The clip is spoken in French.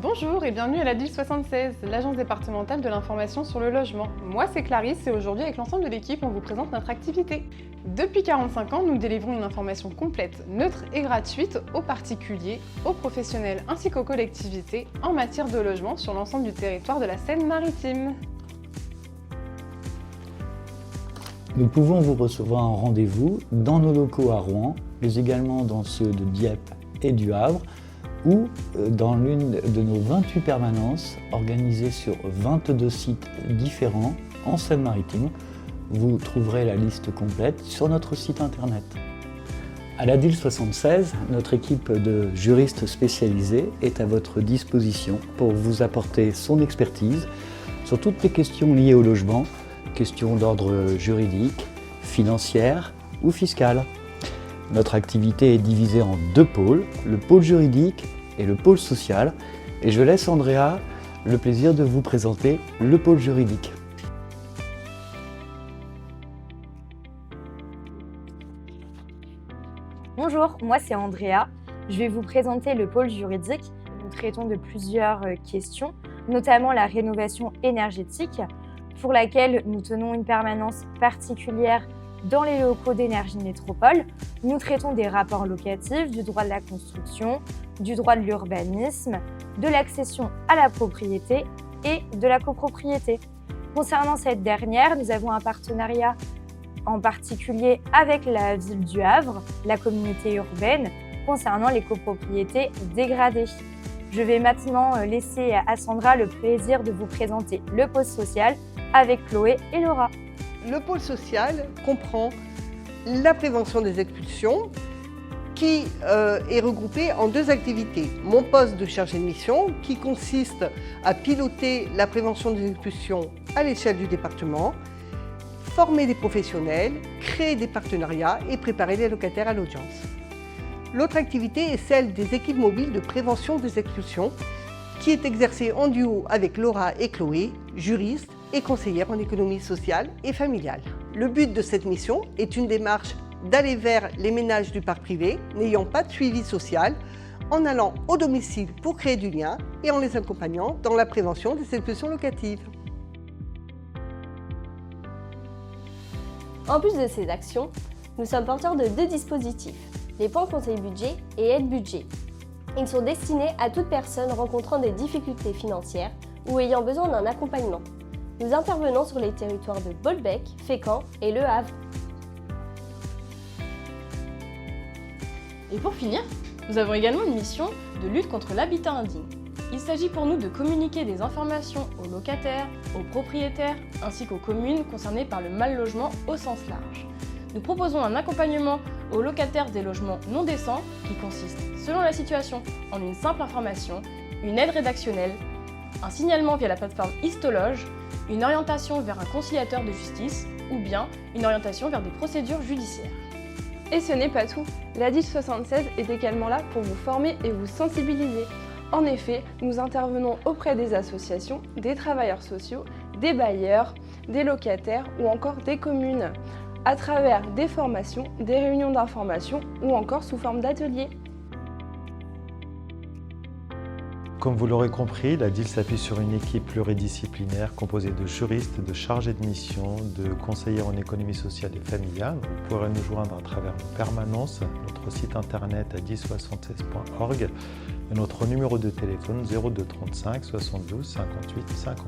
Bonjour et bienvenue à la DIL 76, l'agence départementale de l'information sur le logement. Moi c'est Clarisse et aujourd'hui avec l'ensemble de l'équipe on vous présente notre activité. Depuis 45 ans, nous délivrons une information complète, neutre et gratuite aux particuliers, aux professionnels ainsi qu'aux collectivités en matière de logement sur l'ensemble du territoire de la Seine-Maritime. Nous pouvons vous recevoir en rendez-vous dans nos locaux à Rouen, mais également dans ceux de Dieppe et du Havre, ou dans l'une de nos 28 permanences organisées sur 22 sites différents en Seine-Maritime. Vous trouverez la liste complète sur notre site internet. À la DIL 76, notre équipe de juristes spécialisés est à votre disposition pour vous apporter son expertise sur toutes les questions liées au logement, questions d'ordre juridique, financière ou fiscale. Notre activité est divisée en deux pôles, le pôle juridique et le pôle social. Et je laisse Andrea le plaisir de vous présenter le pôle juridique. Bonjour, moi c'est Andrea. Je vais vous présenter le pôle juridique. Nous traitons de plusieurs questions, notamment la rénovation énergétique, pour laquelle nous tenons une permanence particulière dans les locaux d'Énergie Métropole. Nous traitons des rapports locatifs, du droit de la construction, du droit de l'urbanisme, de l'accession à la propriété et de la copropriété. Concernant cette dernière, nous avons un partenariat en particulier avec la ville du Havre, la communauté urbaine, concernant les copropriétés dégradées. Je vais maintenant laisser à Sandra le plaisir de vous présenter le pôle social avec Chloé et Laura. Le pôle social comprend la prévention des expulsions qui est regroupée en deux activités. Mon poste de chargé de mission qui consiste à piloter la prévention des expulsions à l'échelle du département, former des professionnels, créer des partenariats et préparer les locataires à l'audience. L'autre activité est celle des équipes mobiles de prévention des expulsions qui est exercée en duo avec Laura et Chloé, juristes et conseillères en économie sociale et familiale. Le but de cette mission est une démarche d'aller vers les ménages du parc privé n'ayant pas de suivi social, en allant au domicile pour créer du lien et en les accompagnant dans la prévention des expulsions locatives. En plus de ces actions, nous sommes porteurs de deux dispositifs, les points conseil budget et aide budget. Ils sont destinés à toute personne rencontrant des difficultés financières ou ayant besoin d'un accompagnement. Nous intervenons sur les territoires de Bolbec, Fécamp et Le Havre. Et pour finir, nous avons également une mission de lutte contre l'habitat indigne. Il s'agit pour nous de communiquer des informations aux locataires, aux propriétaires ainsi qu'aux communes concernées par le mal-logement au sens large. Nous proposons un accompagnement aux locataires des logements non décents qui consiste, selon la situation, en une simple information, une aide rédactionnelle, un signalement via la plateforme Histologe, une orientation vers un conciliateur de justice ou bien une orientation vers des procédures judiciaires. Et ce n'est pas tout, la DIL 76 est également là pour vous former et vous sensibiliser. En effet, nous intervenons auprès des associations, des travailleurs sociaux, des bailleurs, des locataires ou encore des communes, à travers des formations, des réunions d'information ou encore sous forme d'ateliers. Comme vous l'aurez compris, la DIL s'appuie sur une équipe pluridisciplinaire composée de juristes, de chargés de mission, de conseillers en économie sociale et familiale. Vous pourrez nous joindre à travers nos permanences, notre site internet à dil76.org et notre numéro de téléphone 02 35 72 58 50.